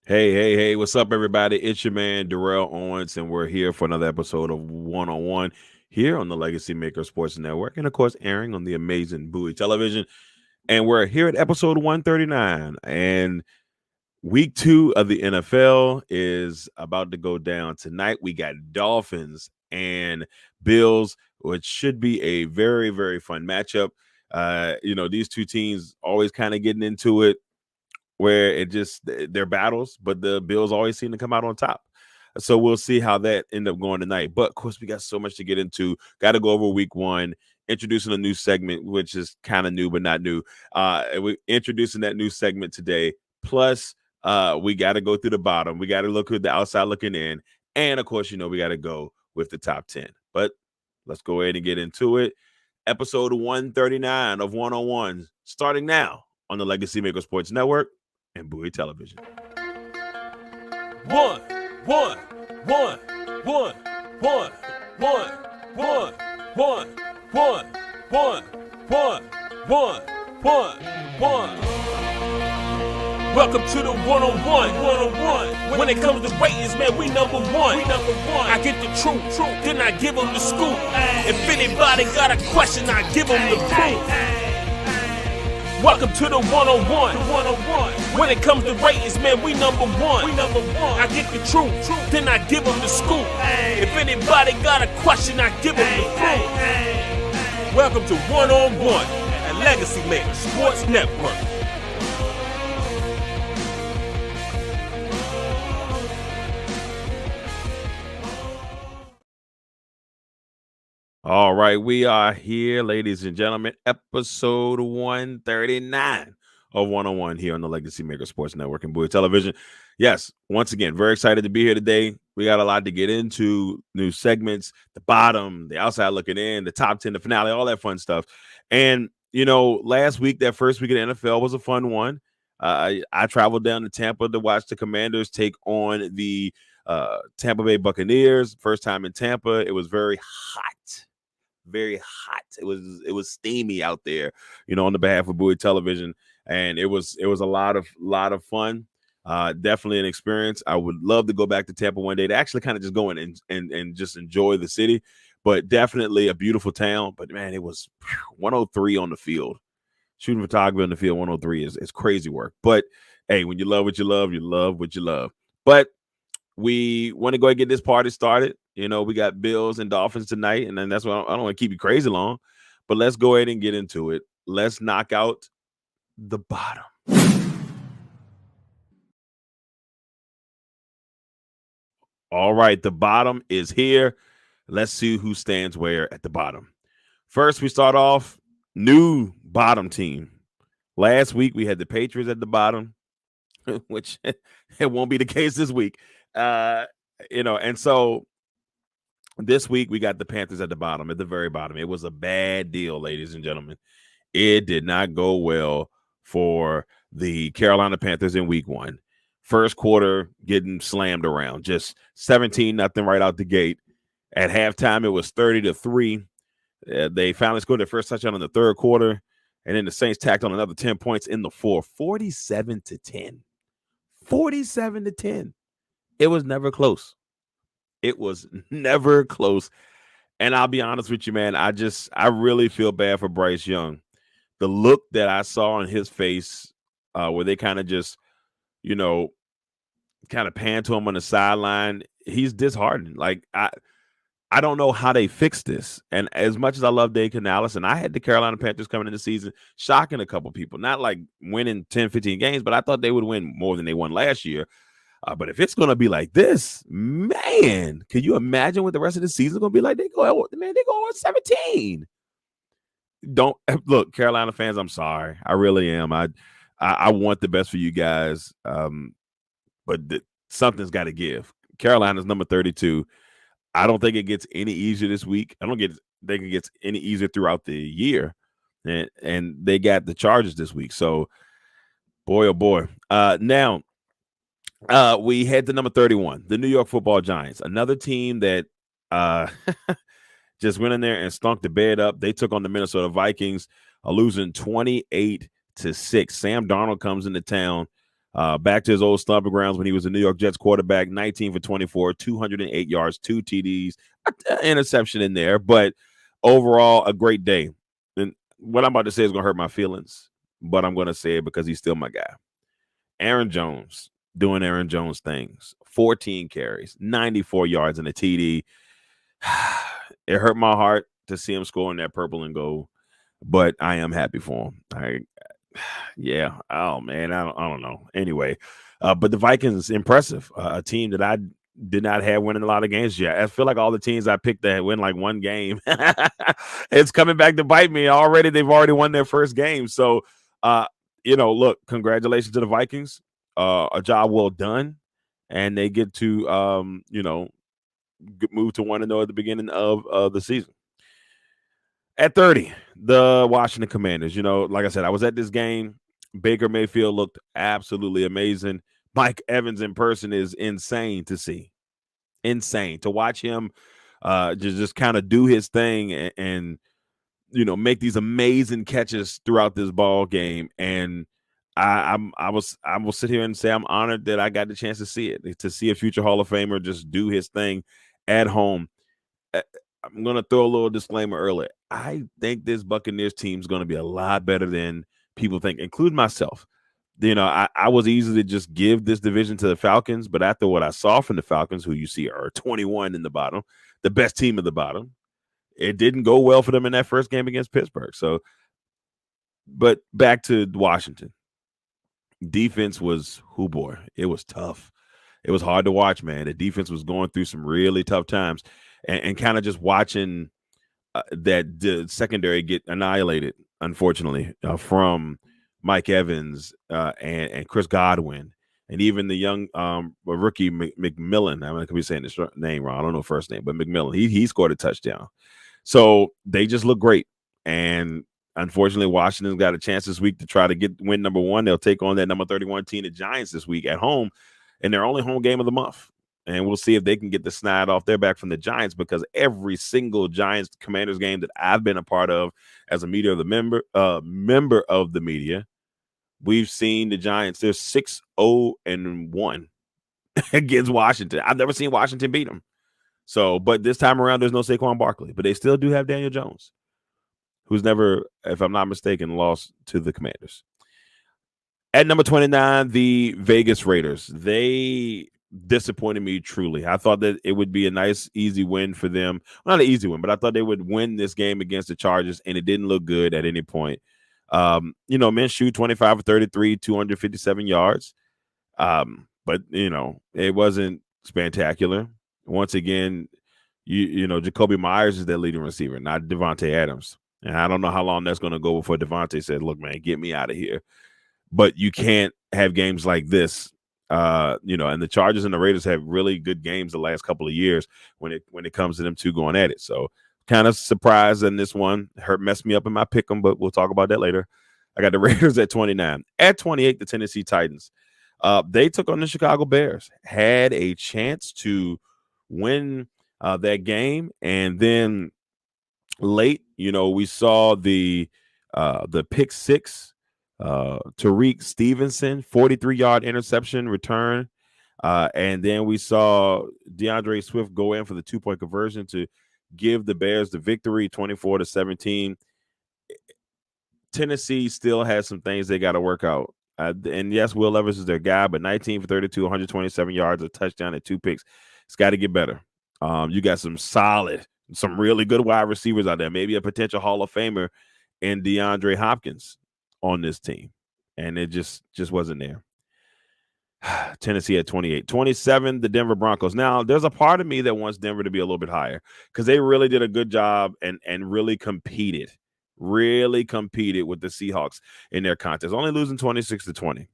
Hey, what's up, everybody? It's your man, Darrell Owens, and we're here for another episode of One on One here on the Legacy Maker Sports Network, and of course, airing on the amazing Bowie Television. And we're here at episode 139. And week 2 of the NFL is about to go down tonight. We got Dolphins and Bills, which should be a very, very fun matchup. These two teams always kind of getting into it where it just they're battles, but the Bills always seem to come out on top. So we'll see how that end up going tonight. But of course, we got so much to get into. Got to go over week 1, introducing a new segment, which is kind of new but not new. We're introducing that new segment today. Plus, we got to go through the bottom. We got to look at the outside looking in, and of course, we got to go with the top 10. But let's go ahead and get into it. Episode 139 of One on One, starting now on the Legacy Maker Sports Network and Bowie Television. One, one, one, one, one, one, one, one, one, one, one, one, one. Welcome to the one-on-one. When it comes to ratings, man, we number one. I get the truth, then I give them the scoop. If anybody got a question, I give them the proof. Welcome to the one-on-one. When it comes to ratings, man, we number one. I get the truth, then I give them the scoop. If anybody got a question, I give them the proof. Welcome to one-on-one at Legacy Maker Sports Network. All right, we are here, ladies and gentlemen, episode 139 of One on One here on the Legacy Maker Sports Network and Bowie Television. Yes, once again, very excited to be here today. We got a lot to get into, new segments, the bottom, the outside looking in, the top 10, the finale, all that fun stuff. And, last week, that first week of the NFL was a fun one. I traveled down to Tampa to watch the Commanders take on the Tampa Bay Buccaneers. First time in Tampa. It was very hot. It was steamy out there, on the behalf of Bowie Television, and it was a lot of fun. Definitely an experience. I would love to go back to Tampa one day to actually kind of just go in and just enjoy the city, but definitely a beautiful town. But man, it was 103 on the field. Shooting photography on the field 103 is crazy work. But hey, when you love what you love, you love what you love. But we want to go ahead and get this party started. We got Bills and Dolphins tonight, and then that's why I don't want to keep you crazy long, but let's go ahead and get into it. Let's knock out the bottom. All right, the bottom is here. Let's see who stands where at the bottom. First, we start off new bottom team. Last week, we had the Patriots at the bottom, which it won't be the case this week. And so this week we got the Panthers at the bottom, at the very bottom. It was a bad deal, ladies and gentlemen. It did not go well for the Carolina Panthers in week 1. First quarter getting slammed around, just 17-0 right out the gate. At halftime, it was 30-3. They finally scored their first touchdown in the third quarter, and then the Saints tacked on another 10 points in the fourth, 47-10. 47-10. It was never close. It was never close. And I'll be honest with you, man, I really feel bad for Bryce Young. The look that I saw on his face, where they kind of just, kind of pan to him on the sideline, he's disheartened. Like, I don't know how they fix this. And as much as I love Dave Canales, and I had the Carolina Panthers coming in the season, shocking a couple people, not like winning 10, 15 games, but I thought they would win more than they won last year. But if it's going to be like this, man, can you imagine what the rest of the season is going to be like? They go on 17. Don't look, Carolina fans, I'm sorry. I really am. I want the best for you guys. But something's got to give. Carolina's number 32. I don't think it gets any easier this week. I don't think it gets any easier throughout the year. And they got the Chargers this week. So, boy, oh boy. Now, we head to number 31, the New York Football Giants, another team that just went in there and stunk the bed up. They took on the Minnesota Vikings, losing 28-6. Sam Darnold comes into town Back to his old stomping grounds when he was a New York Jets quarterback, 19 for 24, 208 yards, 2 TDs, interception in there. But overall, a great day. And what I'm about to say is going to hurt my feelings, but I'm going to say it because he's still my guy. Aaron Jones doing Aaron Jones things, 14 carries, 94 yards, and a TD. It hurt my heart to see him scoring that purple and gold, but I am happy for him. Yeah. Oh man, I don't know. Anyway, but the Vikings impressive. A team that I did not have winning a lot of games yet. I feel like all the teams I picked that win like one game, it's coming back to bite me already. They've already won their first game. So, look, congratulations to the Vikings. A job well done, and they get to move to 1-0 at the beginning of the season. At 30, the Washington Commanders. Like I said, I was at this game. Baker Mayfield looked absolutely amazing. Mike Evans in person is insane to see. Insane to watch him just kind of do his thing and make these amazing catches throughout this ball game. And I will sit here and say I'm honored that I got the chance to see it, to see a future Hall of Famer just do his thing at home. I'm going to throw a little disclaimer early. I think this Buccaneers team is going to be a lot better than people think, including myself. I was easy to just give this division to the Falcons, but after what I saw from the Falcons, who you see are 21 in the bottom, the best team at the bottom, it didn't go well for them in that first game against Pittsburgh. So, but back to Washington. Defense was, boy, it was tough. It was hard to watch, man. The defense was going through some really tough times. And kind of just watching that the secondary get annihilated, unfortunately, from Mike Evans and Chris Godwin, and even the young rookie McMillan. I could be saying this name wrong. I don't know first name, but McMillan. He scored a touchdown. So they just look great. And unfortunately, Washington's got a chance this week to try to win number 1. They'll take on that number 31 team, the Giants, this week at home, in their only home game of the month. And we'll see if they can get the snide off their back from the Giants, because every single Giants Commanders game that I've been a part of as a member of the media, we've seen the Giants. They're 6-0-1 against Washington. I've never seen Washington beat them. So, but this time around, there's no Saquon Barkley, but they still do have Daniel Jones, who's never, if I'm not mistaken, lost to the Commanders. At number 29, the Vegas Raiders. They disappointed me truly. I thought that it would be a nice, easy win for them. Well, not an easy win, but I thought they would win this game against the Chargers, and it didn't look good at any point. Minshew, 25 for 33, 257 yards. But, it wasn't spectacular. Once again, Jacoby Myers is their leading receiver, not Devontae Adams. And I don't know how long that's going to go before Devontae said, look, man, get me out of here. But you can't have games like this. And the Chargers and the Raiders have really good games the last couple of years when it comes to them two going at it. So kind of surprised in this one. Messed me up in my pick 'em, but we'll talk about that later. I got the Raiders at 29. At 28, the Tennessee Titans. They took on the Chicago Bears, had a chance to win that game, and then late, we saw the pick six. Tariq Stevenson, 43-yard interception return. And then we saw DeAndre Swift go in for the 2-point conversion to give the Bears the victory, 24-17. Tennessee still has some things they got to work out. And yes, Will Levis is their guy, but 19 for 32, 127 yards, a touchdown, and 2 picks. It's got to get better. You got some really good wide receivers out there, maybe a potential Hall of Famer in DeAndre Hopkins on this team, and it just wasn't there. Tennessee at 28. 27, the Denver Broncos. Now, there's a part of me that wants Denver to be a little bit higher because they really did a good job and really competed with the Seahawks in their contest, only losing 26-20.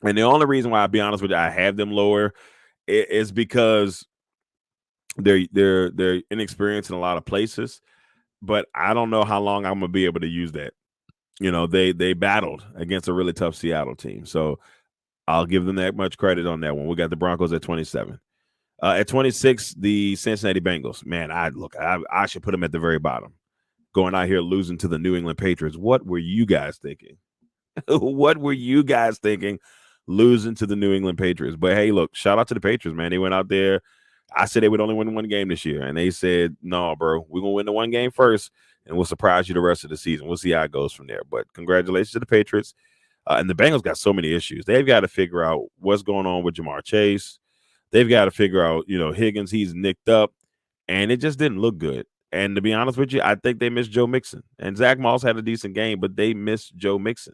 And the only reason why, I'll be honest with you, I have them lower is because they're inexperienced in a lot of places, but I don't know how long I'm going to be able to use that. They battled against a really tough Seattle team. So I'll give them that much credit on that one. We got the Broncos at 27. At 26, the Cincinnati Bengals. Man, I should put them at the very bottom. Going out here losing to the New England Patriots. What were you guys thinking? What were you guys thinking losing to the New England Patriots. But hey, look, shout out to the Patriots, man. They went out there. I said they would only win one game this year, and they said, "No, bro, we're gonna win the one game first, and we'll surprise you the rest of the season. We'll see how it goes from there." But congratulations to the Patriots. And the Bengals got so many issues. They've got to figure out what's going on with Jamar Chase. They've got to figure out, Higgins, he's nicked up, and it just didn't look good. And to be honest with you, I think they missed Joe Mixon. And Zach Moss had a decent game, but they missed Joe Mixon.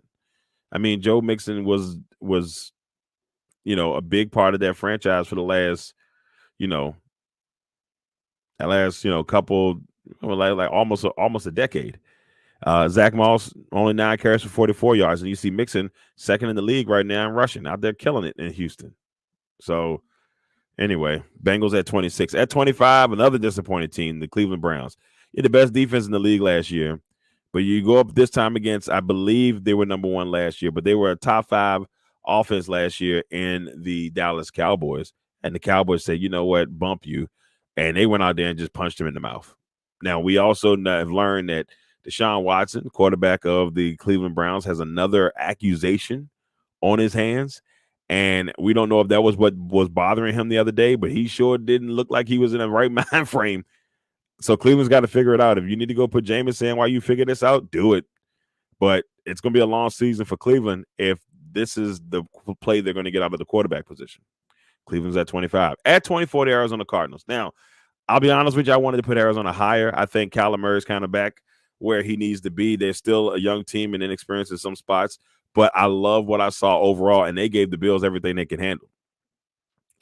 I mean, Joe Mixon was a big part of that franchise for the last, you know, couple, like almost a decade. Zach Moss only 9 carries for 44 yards, and you see Mixon second in the league right now in rushing, out there killing it in Houston. So anyway, Bengals at 26. At 25, another disappointed team, the Cleveland Browns. You're the best defense in the league last year, but you go up this time against, I believe they were number 1 last year, but they were a top 5 offense last year in the Dallas Cowboys. And the Cowboys said, you know what, bump you. And they went out there and just punched him in the mouth. Now, we also have learned that Deshaun Watson, quarterback of the Cleveland Browns, has another accusation on his hands. And we don't know if that was what was bothering him the other day, but he sure didn't look like he was in the right mind frame. So Cleveland's got to figure it out. If you need to go put Jameis in while you figure this out, do it. But it's going to be a long season for Cleveland if this is the play they're going to get out of the quarterback position. Cleveland's at 25. At 24, the Arizona Cardinals. Now, I'll be honest with you, I wanted to put Arizona higher. I think Kyler Murray's kind of back where he needs to be. They're still a young team and inexperienced in some spots, but I love what I saw overall, and they gave the Bills everything they can handle.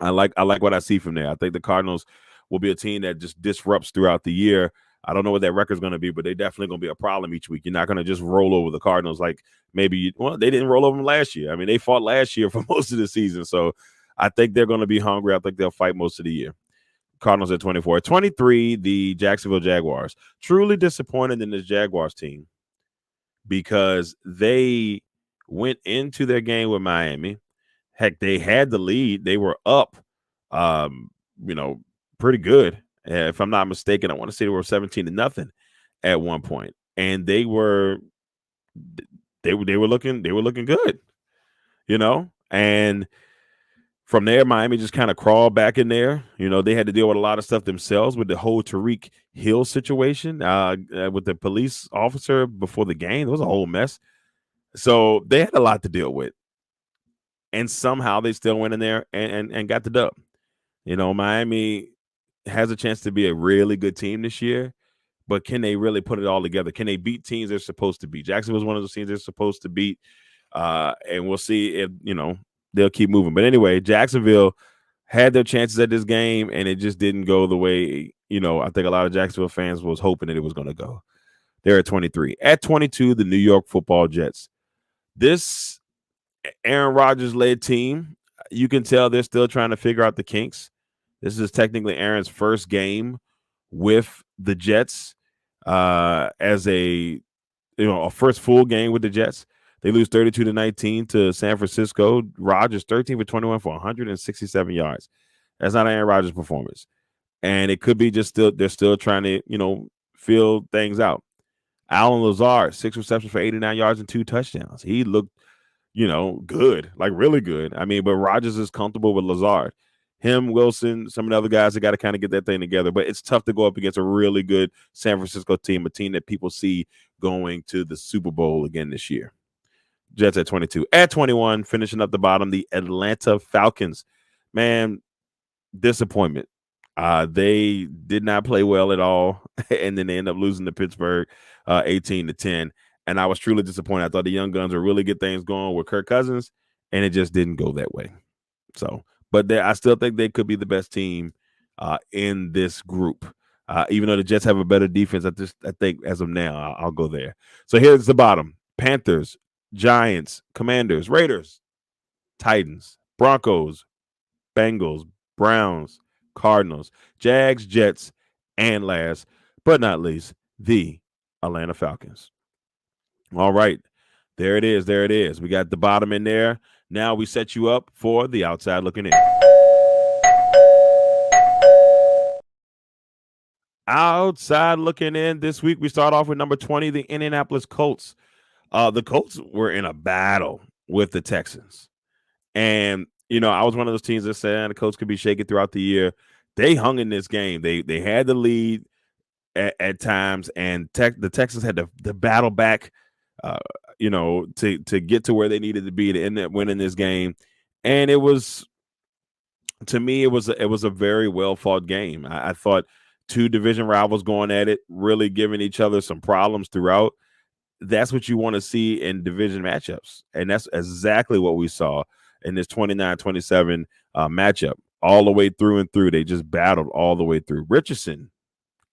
I like what I see from there. I think the Cardinals will be a team that just disrupts throughout the year. I don't know what that record's going to be, but they're definitely going to be a problem each week. You're not going to just roll over the Cardinals like they didn't roll over them last year. I mean, they fought last year for most of the season, so I think they're going to be hungry. I think they'll fight most of the year. Cardinals at 24. At 23, the Jacksonville Jaguars. Truly disappointed in this Jaguars team because they went into their game with Miami. Heck, they had the lead. They were up, pretty good. If I'm not mistaken, I want to say they were 17-0 at one point, and they were looking good, and from there, Miami just kind of crawled back in there. They had to deal with a lot of stuff themselves with the whole Tariq Hill situation with the police officer before the game. It was a whole mess. So they had a lot to deal with. And somehow they still went in there and got the dub. Miami has a chance to be a really good team this year, but can they really put it all together? Can they beat teams they're supposed to beat? Jacksonville's one of those teams they're supposed to beat. And we'll see if, they'll keep moving. But anyway, Jacksonville had their chances at this game, and it just didn't go the way, I think a lot of Jacksonville fans was hoping that it was going to go. They're at 23. At 22, the New York Football Jets. This Aaron Rodgers-led team, you can tell they're still trying to figure out the kinks. This is technically Aaron's first game with the Jets as a first full game with the Jets. They lose 32-19 to San Francisco. Rodgers 13 for 21 for 167 yards. That's not an Aaron Rodgers performance. And it could be they're still trying to, feel things out. Allen Lazard, 6 receptions for 89 yards and 2 touchdowns. He looked, good, like really good. I mean, but Rodgers is comfortable with Lazard. Him, Wilson, some of the other guys that got to kind of get that thing together. But it's tough to go up against a really good San Francisco team, a team that people see going to the Super Bowl again this year. Jets at 22. At 21, finishing up the bottom, the Atlanta Falcons. Man, disappointment. They did not play well at all, and then they end up losing to Pittsburgh 18-10. And I was truly disappointed. I thought the young guns would really get things going with Kirk Cousins, and it just didn't go that way. So, but I still think they could be the best team in this group. Even though the Jets have a better defense, I think as of now, I'll go there. So here's the bottom. Panthers, Giants, Commanders, Raiders, Titans, Broncos, Bengals, Browns, Cardinals, Jags, Jets, and last but not least, the Atlanta Falcons. All right. There it is. There it is. We got the bottom in there. Now we set you up for the outside looking in. Outside looking in this week, we start off with number 20, the Indianapolis Colts. The Colts were in a battle with the Texans. And I was one of those teams that said the coach could be shaky throughout the year. They hung in this game. They had the lead at times, and the Texans had to battle back, uh, to get to where they needed to be to end up winning this game. And it was, to me, it was a very well fought game. I thought two division rivals going at it, really giving each other some problems throughout. That's what you want to see in division matchups. And that's exactly what we saw in this 29-27 matchup. All the way through and through. They just battled all the way through. Richardson,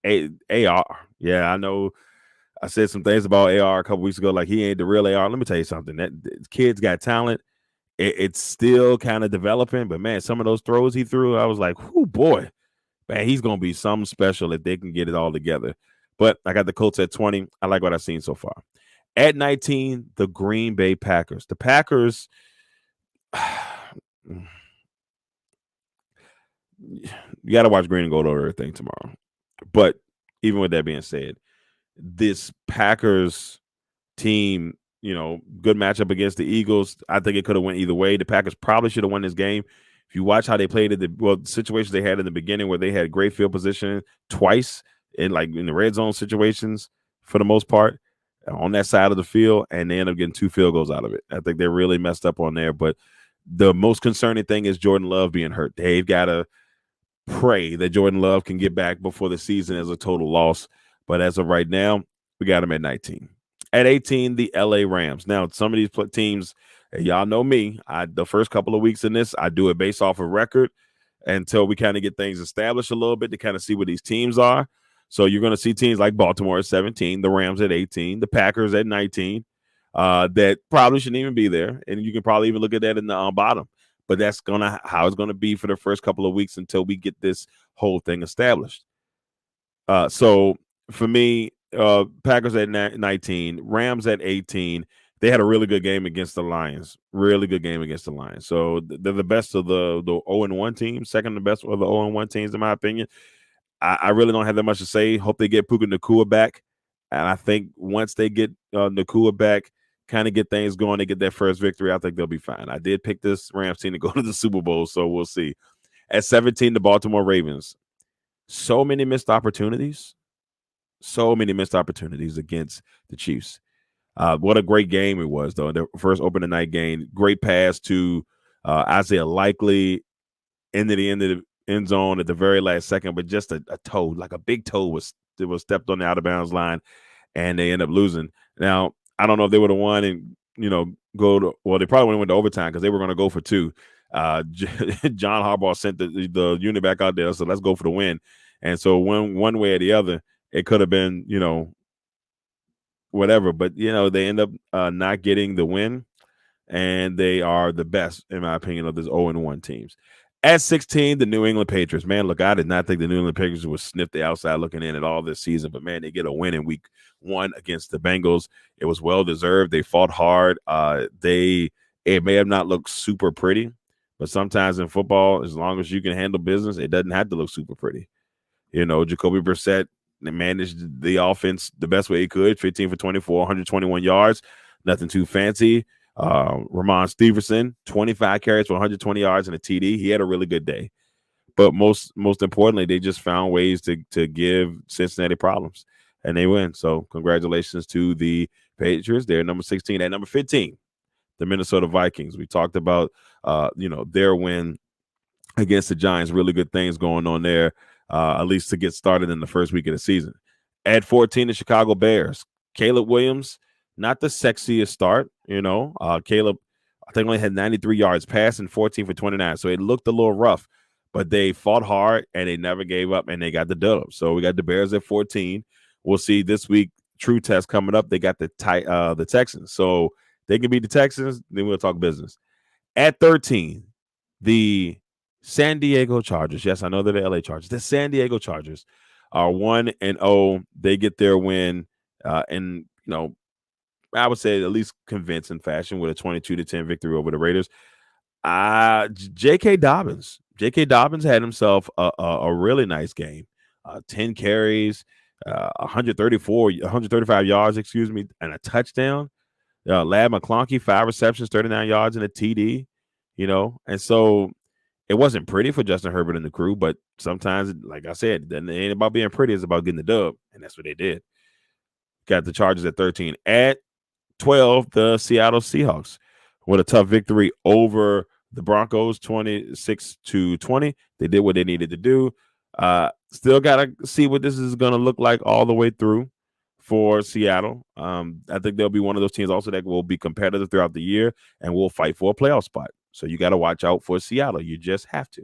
AR. Yeah, I know I said some things about AR a couple weeks ago, like he ain't the real AR. Let me tell you something. That kid's got talent. It's still kind of developing, but man, some of those throws he threw, I was like, "Oh boy, man, he's gonna be something special if they can get it all together." But I got the Colts at 20. I like what I've seen so far. At 19, the Green Bay Packers. The Packers, you got to watch Green and Gold over everything tomorrow. But even with that being said, this Packers team, good matchup against the Eagles. I think it could have went either way. The Packers probably should have won this game. If you watch how they played it, the situations they had in the beginning where they had great field position twice in the red zone situations for the most part on that side of the field, and they end up getting 2 field goals out of it. I think they really messed up on there. But the most concerning thing is Jordan Love being hurt. They've got to pray that Jordan Love can get back before the season is a total loss. But as of right now, we got him at 19. At 18, the LA Rams. Now, some of these teams, y'all know me. The first couple of weeks in this, I do it based off of record until we kind of get things established a little bit to kind of see what these teams are. So you're going to see teams like Baltimore at 17, the Rams at 18, the Packers at 19, that probably shouldn't even be there. And you can probably even look at that in the bottom. But that's how it's going to be for the first couple of weeks until we get this whole thing established. So for me, Packers at 19, Rams at 18. They had a really good game against the Lions. Really good game against the Lions. So they're the best of the 0-1 teams, second to best of the 0-1 teams, in my opinion. I really don't have that much to say. Hope they get Puka Nacua back. And I think once they get Nacua back, kind of get things going, they get their first victory, I think they'll be fine. I did pick this Rams team to go to the Super Bowl, so we'll see. At 17, the Baltimore Ravens. So many missed opportunities. So many missed opportunities against the Chiefs. What a great game it was, though. The first opening night game. Great pass to Isaiah Likely into the end zone at the very last second, but just a toe, like a big toe was stepped on the out of bounds line, and they end up losing. Now, I don't know if they would have won and they probably would have went to overtime because they were going to go for 2. John Harbaugh sent the unit back out there, so let's go for the win. And so one way or the other, it could have been whatever, but they end up not getting the win, and they are the best, in my opinion, of this 0-1 teams. At 16, the New England Patriots. Man, look, I did not think the New England Patriots would sniff the outside looking in at all this season, but man, they get a win in week 1 against the Bengals. It was well deserved. They fought hard. It may have not looked super pretty, but sometimes in football, as long as you can handle business, it doesn't have to look super pretty. Jacoby Brissett managed the offense the best way he could, 15 for 24, 121 yards, nothing too fancy. Ramon Stevenson, 25 carries for 120 yards and a TD. He had a really good day. But most importantly, they just found ways to give Cincinnati problems, and they win. So congratulations to the Patriots. They're number 16. At number 15, the Minnesota Vikings. We talked about their win against the Giants. Really good things going on there, at least to get started in the first week of the season. At 14, the Chicago Bears. Caleb Williams, not the sexiest start, Caleb, I think, only had 93 yards passing, 14 for 29. So it looked a little rough, but they fought hard and they never gave up, and they got the dub. So we got the Bears at 14. We'll see this week. True test coming up. They got the Texans. So they can beat the Texans, then we'll talk business. At 13, the San Diego Chargers. Yes, I know they're the LA Chargers. The San Diego Chargers are 1-0. They get their win, and I would say at least convincing fashion with a 22-10 victory over the Raiders. J.K. Dobbins had himself a really nice game. 10 carries, 135 yards, and a touchdown. Ladd McConkey, 5 receptions, 39 yards, and a TD. And so it wasn't pretty for Justin Herbert and the crew, but sometimes, like I said, it ain't about being pretty, it's about getting the dub, and that's what they did. Got the Chargers at 13. At 12, the Seattle Seahawks with a tough victory over the Broncos, 26-20. They did what they needed to do. Still got to see what this is going to look like all the way through for Seattle. I think they'll be one of those teams also that will be competitive throughout the year and will fight for a playoff spot. So you got to watch out for Seattle. You just have to.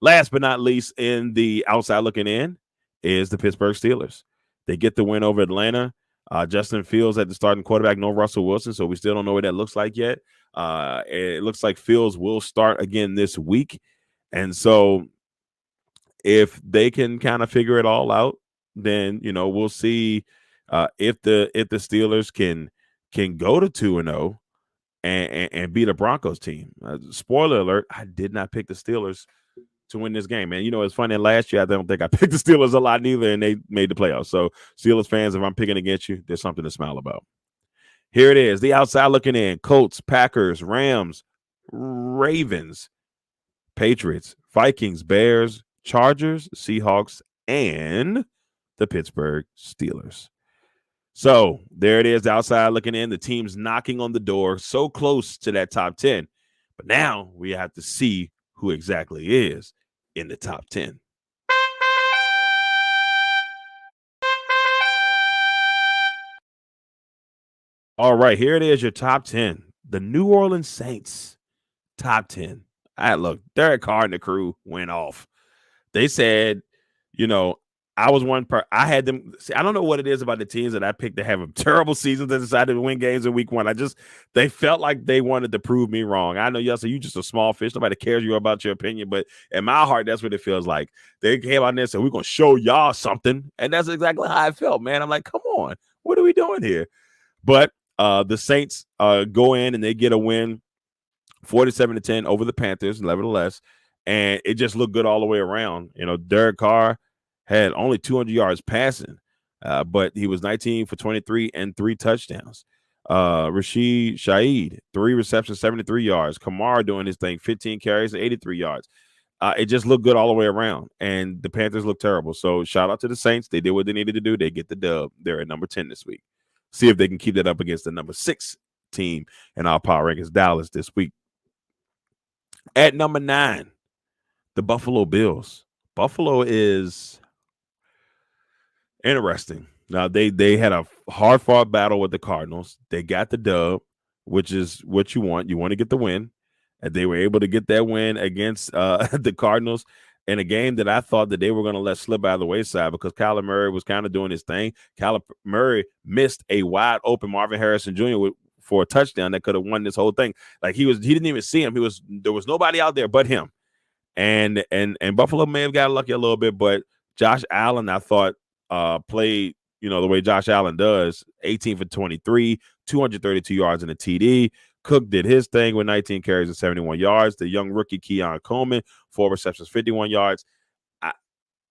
Last but not least, in the outside looking in is the Pittsburgh Steelers. They get the win over Atlanta. Justin Fields at the starting quarterback, no Russell Wilson, so we still don't know what that looks like yet. It looks like Fields will start again this week. And so if they can kind of figure it all out, then, we'll see if the Steelers can go to 2-0 and beat a Broncos team. Spoiler alert, I did not pick the Steelers to win this game, man. It's funny. Last year, I don't think I picked the Steelers a lot neither, and they made the playoffs. So, Steelers fans, if I'm picking against you, there's something to smile about. Here it is, the outside looking in: Colts, Packers, Rams, Ravens, Patriots, Vikings, Bears, Chargers, Seahawks, and the Pittsburgh Steelers. So, there it is, the outside looking in. The teams knocking on the door, so close to that top 10. But now we have to see who exactly is in the top 10. All right, here it is, your top 10. The New Orleans Saints, top 10. Look, Derek Carr and the crew went off. They said, I was one part. I had them. See, I don't know what it is about the teams that I picked to have a terrible season that decided to win games in week one. They felt like they wanted to prove me wrong. I know y'all say you just a small fish. Nobody cares about your opinion, but in my heart, that's what it feels like. They came out there and said, we're going to show y'all something. And that's exactly how I felt, man. I'm like, come on, what are we doing here? But the Saints go in and they get a win, 47-10 over the Panthers, nevertheless. And it just looked good all the way around. Derek Carr had only 200 yards passing, but he was 19 for 23 and 3 touchdowns. Rashid Shaheed, 3 receptions, 73 yards. Kamara doing his thing, 15 carries, 83 yards. It just looked good all the way around, and the Panthers looked terrible. So shout out to the Saints. They did what they needed to do. They get the dub. They're at number 10 this week. See if they can keep that up against the number 6 team in our power rankings, Dallas, this week. At number 9, the Buffalo Bills. Buffalo is interesting. Now, they had a hard-fought battle with the Cardinals. They got the dub, which is what you want. You want to get the win. And they were able to get that win against the Cardinals in a game that I thought that they were going to let slip out of the wayside because Kyler Murray was kind of doing his thing. Kyler Murray missed a wide-open Marvin Harrison Jr. for a touchdown that could have won this whole thing. Like he didn't even see him. There was nobody out there but him. And Buffalo may have got lucky a little bit, but Josh Allen, I thought, played, the way Josh Allen does, 18 for 23, 232 yards in a TD. Cook did his thing with 19 carries and 71 yards. The young rookie Keon Coleman, 4 receptions, 51 yards.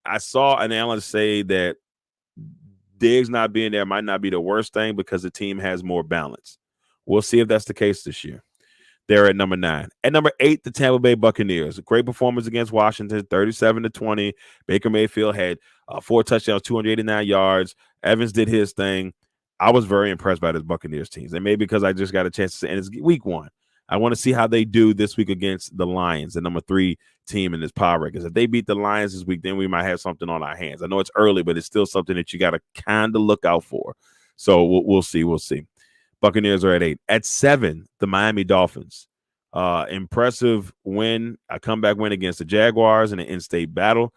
I saw an analyst say that Diggs not being there might not be the worst thing because the team has more balance. We'll see if that's the case this year. They're at number 9. At number 8, the Tampa Bay Buccaneers. A great performance against Washington, 37-20. Baker Mayfield had 4 touchdowns, 289 yards. Evans did his thing. I was very impressed by this Buccaneers teams. And maybe because I just got a chance to see, and it's week 1. I want to see how they do this week against the Lions, the number 3 team in this power rankings. If they beat the Lions this week, then we might have something on our hands. I know it's early, but it's still something that you got to kind of look out for. So we'll see. We'll see. Buccaneers are at 8. At 7, the Miami Dolphins. Impressive win, a comeback win against the Jaguars in an in-state battle.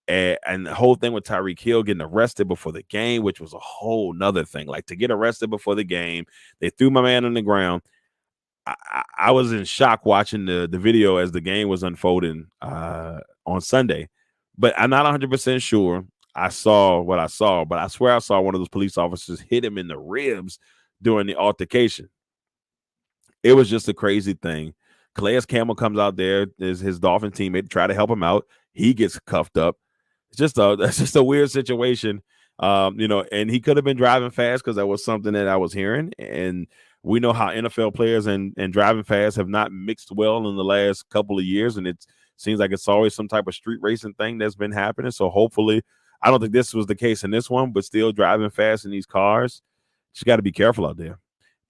And the whole thing with Tyreek Hill getting arrested before the game, which was a whole nother thing. Like to get arrested before the game, they threw my man on the ground. I was in shock watching the video as the game was unfolding on Sunday. But I'm not 100% sure I saw what I saw, but I swear I saw one of those police officers hit him in the ribs during the altercation. It was just a crazy thing. Calais Campbell comes out there, is his Dolphin teammate, to try to help him out. He gets cuffed up. That's just a weird situation. And he could have been driving fast because that was something that I was hearing. And We know how NFL players and driving fast have not mixed well in the last couple of years, and it seems like it's always some type of street racing thing that's been happening. So hopefully, I don't think this was the case in this one, but still driving fast in these cars, you got to be careful out there.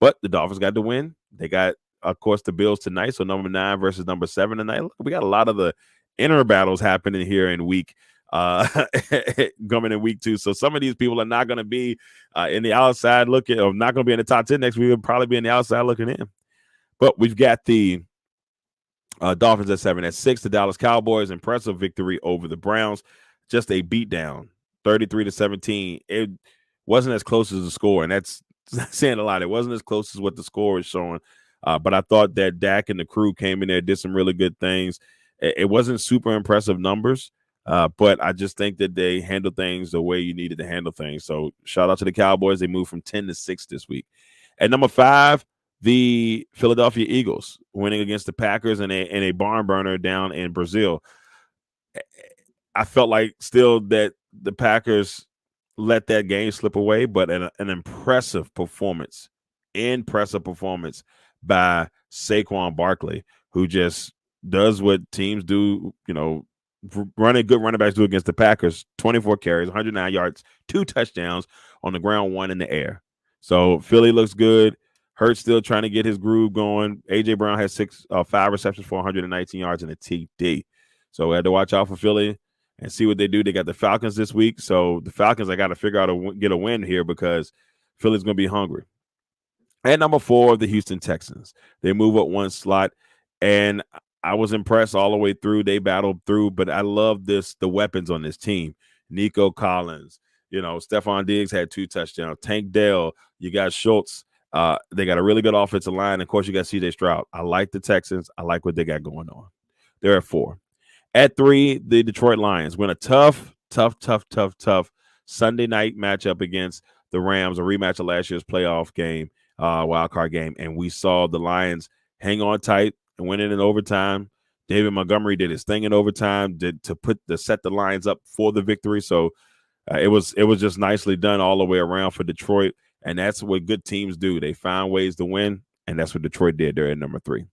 But the Dolphins got to win. They got, of course, the Bills tonight. So number 9 versus number 7 tonight. We got a lot of the inner battles happening here in week coming in week 2. So some of these people are not going to be in the outside looking, or not going to be in the top 10 next week. Will probably be in the outside looking in. But we've got the Dolphins at 7. At 6, the Dallas Cowboys, impressive victory over the Browns. Just a beatdown, 33-17. It wasn't as close as the score, and that's saying a lot. It wasn't as close as what the score is showing. But I thought that Dak and the crew came in there, did some really good things. It wasn't super impressive numbers, but I just think that they handled things the way you needed to handle things. So shout out to the Cowboys. They moved from 10 to 6 this week. At number 5, the Philadelphia Eagles winning against the Packers in a barn burner down in Brazil. I felt like still that the Packers let that game slip away, but an impressive performance by Saquon Barkley, who just does what teams do, running good running backs do against the Packers. 24 carries, 109 yards, 2 touchdowns on the ground, 1 in the air. So Philly looks good. Hurts still trying to get his groove going. A.J. Brown has 5 receptions for 119 yards and a TD. So we had to watch out for Philly and see what they do. They got the Falcons this week. So the Falcons, I got to figure out to get a win here because Philly's going to be hungry. At number 4, the Houston Texans. They move up 1 slot, and I was impressed all the way through. They battled through, but I love the weapons on this team. Nico Collins, Stephon Diggs had 2 touchdowns. Tank Dell, you got Schultz. They got a really good offensive line. Of course, you got C.J. Stroud. I like the Texans. I like what they got going on. They're at 4. At 3, the Detroit Lions win a tough Sunday night matchup against the Rams, a rematch of last year's playoff game, wild card game. And we saw the Lions hang on tight and win it in overtime. David Montgomery did his thing in overtime to set the Lions up for the victory. So it was just nicely done all the way around for Detroit. And that's what good teams do. They find ways to win, and that's what Detroit did. They're at number 3.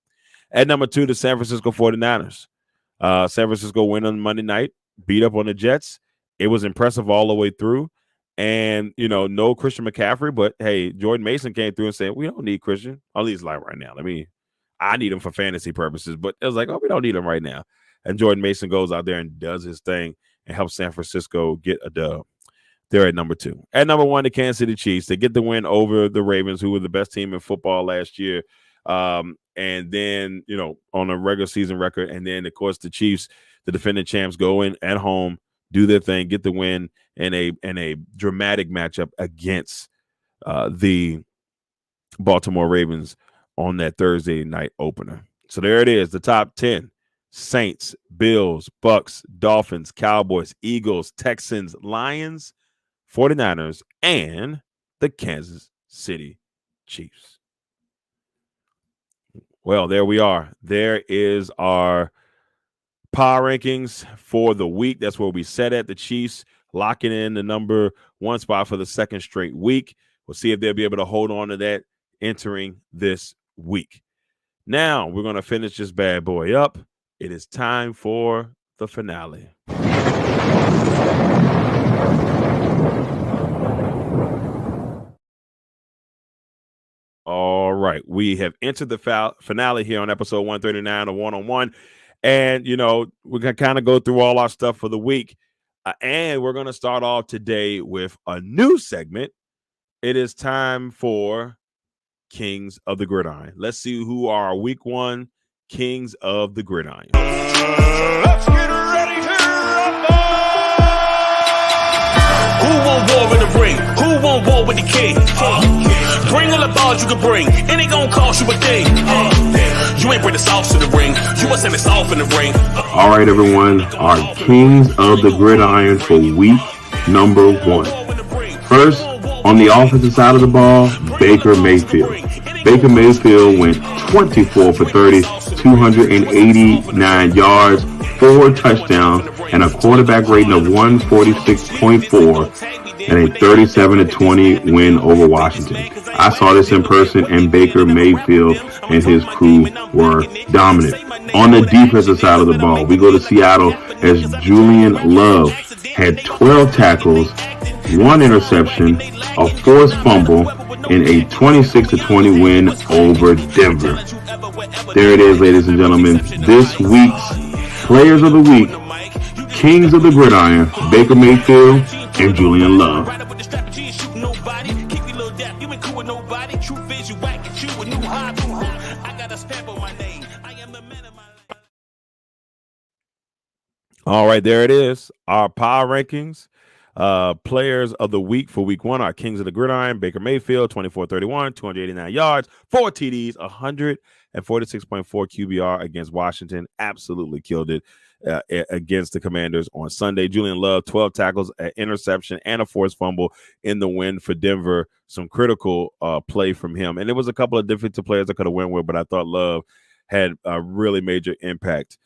At number 2, the San Francisco 49ers. San Francisco win on Monday night, beat up on the Jets. It was impressive all the way through. And, no Christian McCaffrey, but, hey, Jordan Mason came through and said, we don't need Christian. At least like right now. I need him for fantasy purposes, but it was like, we don't need him right now. And Jordan Mason goes out there and does his thing and helps San Francisco get a dub. They're at number 2. At number 1, the Kansas City Chiefs. They get the win over the Ravens, who were the best team in football last year. And then, on a regular season record. And then, of course, the Chiefs, the defending champs, go in at home, do their thing, get the win in a dramatic matchup against the Baltimore Ravens on that Thursday night opener. So there it is, the top 10. Saints, Bills, Bucks, Dolphins, Cowboys, Eagles, Texans, Lions, 49ers, and the Kansas City Chiefs. Well, there we are. There is our power rankings for the week. That's where we set at. The Chiefs locking in the number 1 spot for the 2nd straight week. We'll see if they'll be able to hold on to that entering this week. Now, we're going to finish this bad boy up. It is time for the finale. All right. We have entered the finale here on episode 139 of One-on-One. And, we're going to kind of go through all our stuff for the week. And we're going to start off today with a new segment. It is time for Kings of the Gridiron. Let's see who are week 1 Kings of the Gridiron. Let's get ready to rumble! Who want war in the ring? Who want war with the king? Bring all the balls you can bring. It ain't gonna cost you a thing. You ain't bring the sauce to the ring. You must send the sauce in the ring. All right, everyone. Our Kings of the Gridiron for week number 1. First, on the offensive side of the ball, Baker Mayfield. Baker Mayfield went 24 for 30, 289 yards, 4 touchdowns, and a quarterback rating of 146.4. and a 37-20 win over Washington. I saw this in person, and Baker Mayfield and his crew were dominant. On the defensive side of the ball, we go to Seattle as Julian Love had 12 tackles, 1 interception, a forced fumble, in a 26-20 win over Denver. There it is, ladies and gentlemen. This week's Players of the Week, Kings of the Gridiron, Baker Mayfield and Julian Love. All right, there it is. Our power rankings. Players of the week for week 1 are Kings of the Gridiron, Baker Mayfield, 24-31, 289 yards, 4 TDs, 146.4 QBR against Washington. Absolutely killed it against the Commanders on Sunday. Julian Love, 12 tackles, an interception, and a forced fumble in the win for Denver. Some critical play from him. And there was a couple of defensive players I could have went with, but I thought Love had a really major impact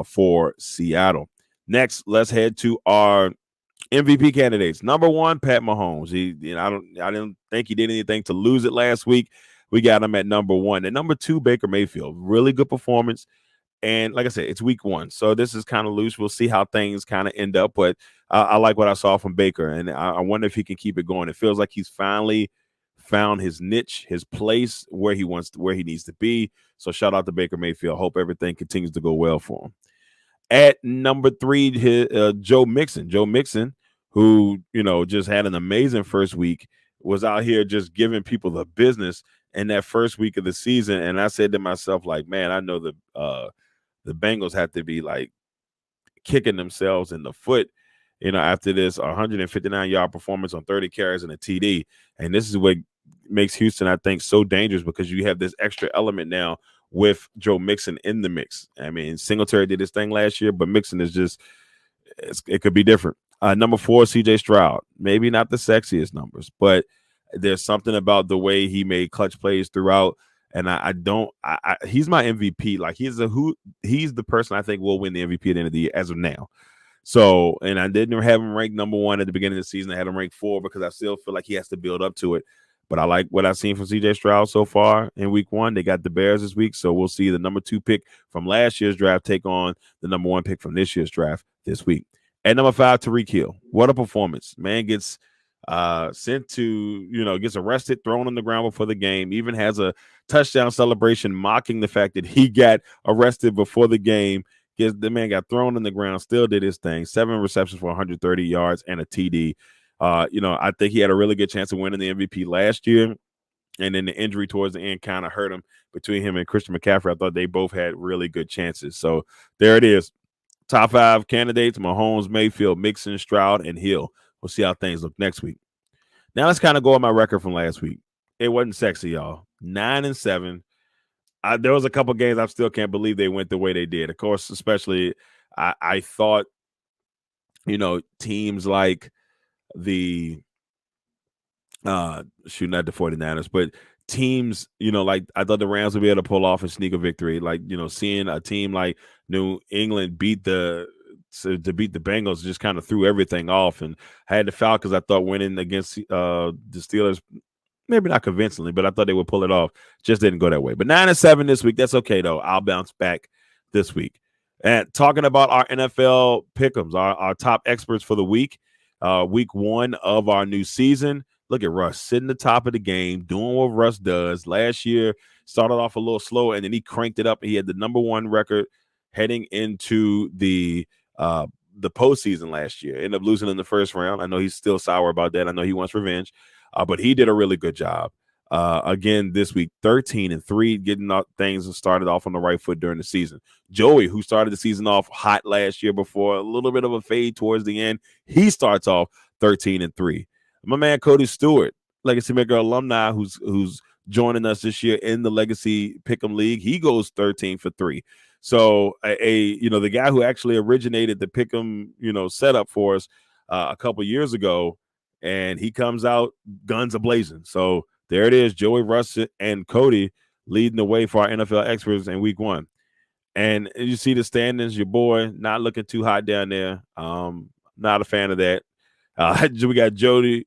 for Seattle. Next, let's head to our MVP candidates. Number 1, Pat Mahomes. I didn't think he did anything to lose it last week. We got him at number 1. And number 2, Baker Mayfield. Really good performance. And like I said, it's week 1. So this is kind of loose. We'll see how things kind of end up. But I like what I saw from Baker. And I wonder if he can keep it going. It feels like he's finally found his niche, his place, where he needs to be. So shout out to Baker Mayfield. Hope everything continues to go well for him. At number 3, Joe Mixon. Joe Mixon, who, just had an amazing first week, was out here just giving people the business in that first week of the season. And I said to myself, like, man, I know the Bengals have to be like kicking themselves in the foot, after this 159-yard performance on 30 carries and a TD. And this is what makes Houston, I think, so dangerous, because you have this extra element now with Joe Mixon in the mix. I mean, Singletary did his thing last year, but Mixon is just, it could be different. Number 4, CJ Stroud. Maybe not the sexiest numbers, but there's something about the way he made clutch plays throughout. And he's my MVP. Like, he's the person I think will win the MVP at the end of the year as of now. So, and I didn't have him ranked number 1 at the beginning of the season. I had him ranked 4 because I still feel like he has to build up to it. But I like what I've seen from CJ Stroud so far in week 1. They got the Bears this week. So we'll see the number 2 pick from last year's draft take on the number 1 pick from this year's draft this week. At number 5, Tyreek Hill. What a performance. Man gets sent to, gets arrested, thrown on the ground before the game, even has a touchdown celebration mocking the fact that he got arrested before the game. The man got thrown on the ground, still did his thing. 7 receptions for 130 yards and a TD. I think he had a really good chance of winning the MVP last year. And then the injury towards the end kind of hurt him. Between him and Christian McCaffrey, I thought they both had really good chances. So there it is. Top 5 candidates: Mahomes, Mayfield, Mixon, Stroud, and Hill. We'll see how things look next week. Now let's kind of go on my record from last week. It wasn't sexy, y'all. 9-7. There was a couple games I still can't believe they went the way they did. Of course, especially I thought, teams like the not the 49ers, but teams, like I thought the Rams would be able to pull off and sneak a victory. Like, seeing a team like New England beat the Bengals just kind of threw everything off. And I had the Falcons, I thought, winning against the Steelers, maybe not convincingly, but I thought they would pull it off. Just didn't go that way. But 9-7 this week, that's okay though. I'll bounce back this week. And talking about our NFL pick'ems, our top experts for the week, week 1 of our new season. Look at Russ sitting at the top of the game, doing what Russ does. Last year started off a little slow, and then he cranked it up. He had the number 1 record heading into the postseason last year. Ended up losing in the first round. I know he's still sour about that. I know he wants revenge, but he did a really good job. Again, this week, 13-3, getting things started off on the right foot during the season. Joey, who started the season off hot last year before a little bit of a fade towards the end, he starts off 13-3. My man Cody Stewart, Legacy Maker alumni, who's joining us this year in the Legacy Pick'em League, he goes 13-3. So the guy who actually originated the Pick'em, setup for us a couple years ago, and he comes out guns a-blazing. So there it is, Joey, Russ, and Cody leading the way for our NFL experts in week 1. And you see the standings, your boy not looking too hot down there. Not a fan of that. We got Joey,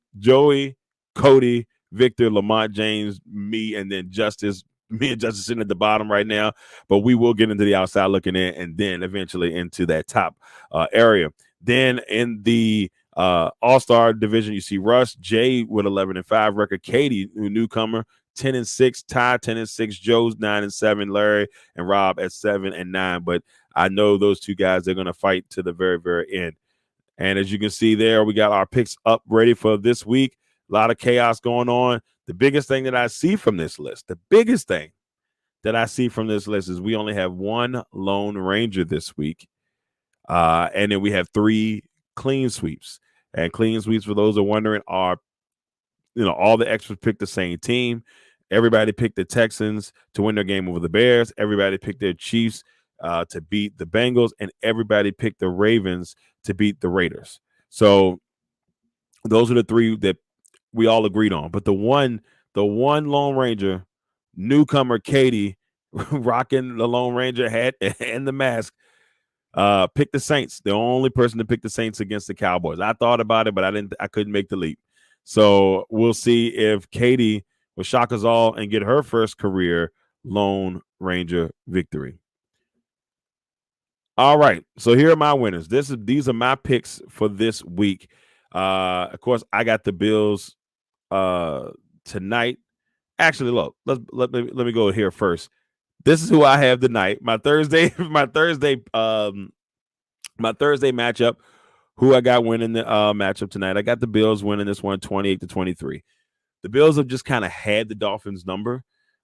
Cody, Victor, Lamont James, me, and then Justice. Me and Justice sitting at the bottom right now, but we will get into the outside looking in, and then eventually into that top area. Then in the All-Star division, you see Russ, Jay with 11-5 record, Katie, newcomer, 10-6, Ty 10-6, Joe's 9-7, Larry and Rob at 7-9. But I know those two guys, they're going to fight to the very, very end. And as you can see there, we got our picks up ready for this week. A lot of chaos going on. The biggest thing that I see from this list, is we only have one Lone Ranger this week. And then we have 3 clean sweeps. And clean sweeps, for those who are wondering, are, all the extras picked the same team. Everybody picked the Texans to win their game over the Bears. Everybody picked their Chiefs to beat the Bengals. And everybody picked the Ravens to beat the Raiders. So those are the 3 that we all agreed on. But the one Lone Ranger, newcomer Katie, rocking the Lone Ranger hat and the mask, picked the Saints. The only person to pick the Saints against the Cowboys. I thought about it, but I couldn't make the leap. So we'll see if Katie will shock us all and get her first career Lone Ranger victory. All right. So here are my winners. These are my picks for this week. Of course, I got the Bills tonight. Actually, look, let me go here first. This is who I have tonight. My Thursday matchup. Who I got winning the matchup tonight? I got the Bills winning this one, 28-23. The Bills have just kind of had the Dolphins' number.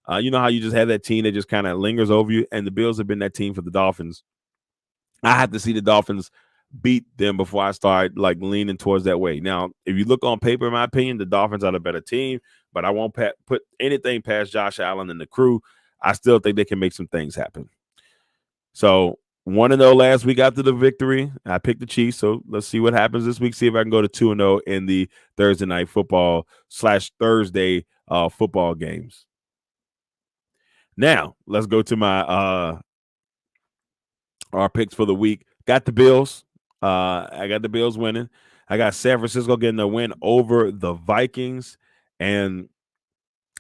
You know how you just have that team that just kind of lingers over you, and the Bills have been that team for the Dolphins. I have to see the Dolphins beat them before I start leaning towards that way. Now, if you look on paper, in my opinion, the Dolphins are the better team, but I won't put anything past Josh Allen and the crew. I still think they can make some things happen. So 1-0 last week after the victory. I picked the Chiefs, so let's see what happens this week. See if I can go to 2-0 in the Thursday night football / Thursday football games. Now, let's go to my our picks for the week. Got the Bills. I got the Bills winning. I got San Francisco getting a win over the Vikings. And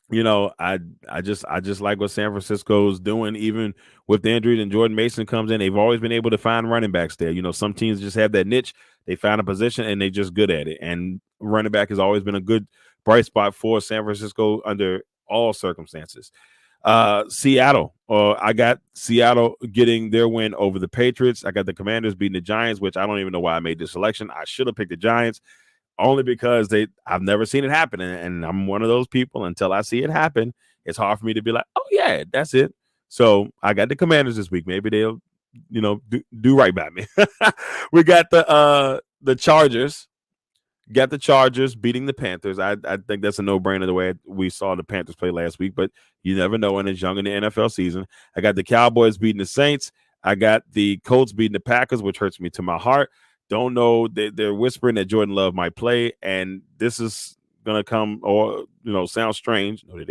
I just like what San Francisco's doing, even with the injuries. And Jordan Mason comes in. They've always been able to find running backs there. Some teams just have that niche. They find a position and they're just good at it. And running back has always been a good bright spot for San Francisco under all circumstances. Seattle. I got Seattle getting their win over the Patriots. I got the Commanders beating the Giants, which I don't even know why I made this selection. I should have picked the Giants. Only because I've never seen it happen. And I'm one of those people, until I see it happen, it's hard for me to be like, oh, yeah, that's it. So I got the Commanders this week. Maybe they'll, do right by me. We got the Chargers. Got the Chargers beating the Panthers. I think that's a no-brainer the way we saw the Panthers play last week, but you never know when it's young in the NFL season. I got the Cowboys beating the Saints. I got the Colts beating the Packers, which hurts me to my heart. Don't know. They're whispering that Jordan Love might play, and this is going to come or, sound strange. No,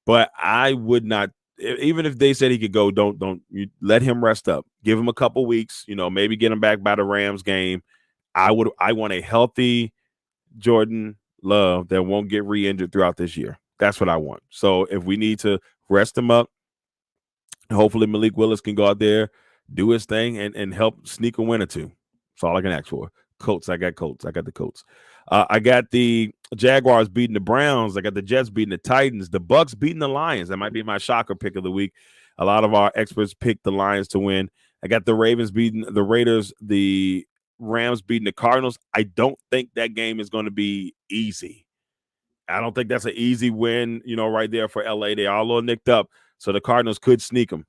but I would not, even if they said he could go, don't you let him rest up. Give him a couple weeks, maybe get him back by the Rams game. I want a healthy Jordan Love that won't get re-injured throughout this year. That's what I want. So if we need to rest him up, hopefully Malik Willis can go out there, do his thing, and help sneak a win or two. That's all I can ask for. Colts. I got the Colts. I got the Jaguars beating the Browns. I got the Jets beating the Titans. The Bucks beating the Lions. That might be my shocker pick of the week. A lot of our experts picked the Lions to win. I got the Ravens beating the Raiders. The Rams beating the Cardinals. I don't think that game is going to be easy. I don't think that's an easy win, right there for LA. They are a little nicked up, so the Cardinals could sneak them.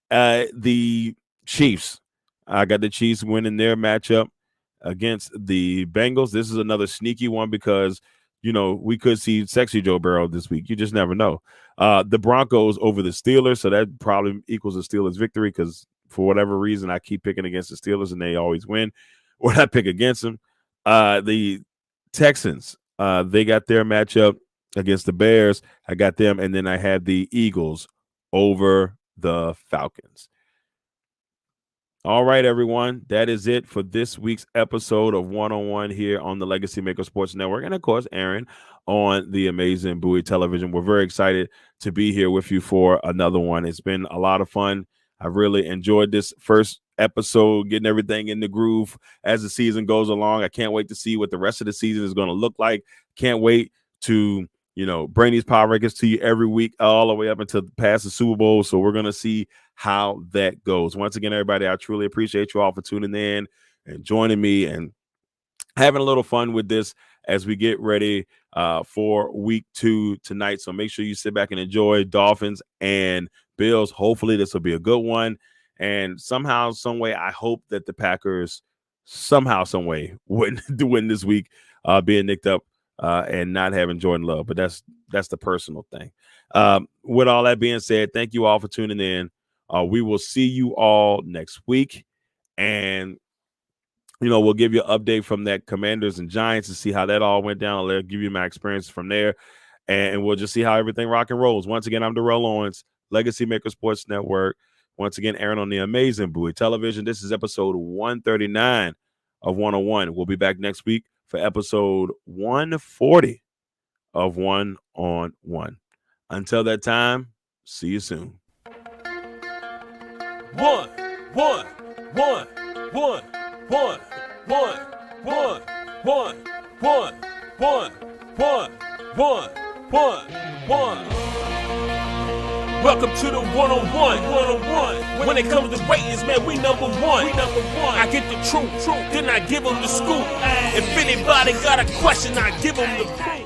The Chiefs. I got the Chiefs winning their matchup against the Bengals. This is another sneaky one because, we could see sexy Joe Burrow this week. You just never know. The Broncos over the Steelers, so that probably equals the Steelers' victory because for whatever reason I keep picking against the Steelers and they always win. Or I pick against them. The Texans, they got their matchup against the Bears. I got them, and then I had the Eagles over the Falcons. All right, everyone. That is it for this week's episode of One on One here on the Legacy Maker Sports Network. And of course, Aaron on the amazing Bowie Television. We're very excited to be here with you for another one. It's been a lot of fun. I really enjoyed this first episode, getting everything in the groove as the season goes along. I can't wait to see what the rest of the season is going to look like. Can't wait to bring these power rankings to you every week, all the way up until past the Super Bowl. So we're going to see how that goes. Once again, everybody, I truly appreciate you all for tuning in and joining me and having a little fun with this as we get ready for week 2 tonight. So make sure you sit back and enjoy Dolphins and Bills. Hopefully this will be a good one. And somehow, some way, I hope that the Packers somehow, some way win this week, being nicked up and not having Jordan Love. But that's the personal thing. With all that being said, thank you all for tuning in. We will see you all next week. And, we'll give you an update from that Commanders and Giants to see how that all went down. I'll give you my experience from there. And we'll just see how everything rock and rolls. Once again, I'm Darrell Owens, Legacy Maker Sports Network. Once again, Aaron on the amazing Bowie Television. This is episode 139 of 101. We'll be back next week for episode 140 of 1 on 1. Until that time, see you soon. One, one, one, one, one, one, one, one, one, one, one, one, one. Welcome to the one-on-one. When it comes to ratings, man, we number one. I get the truth, then I give them the scoop. If anybody got a question, I give them the proof.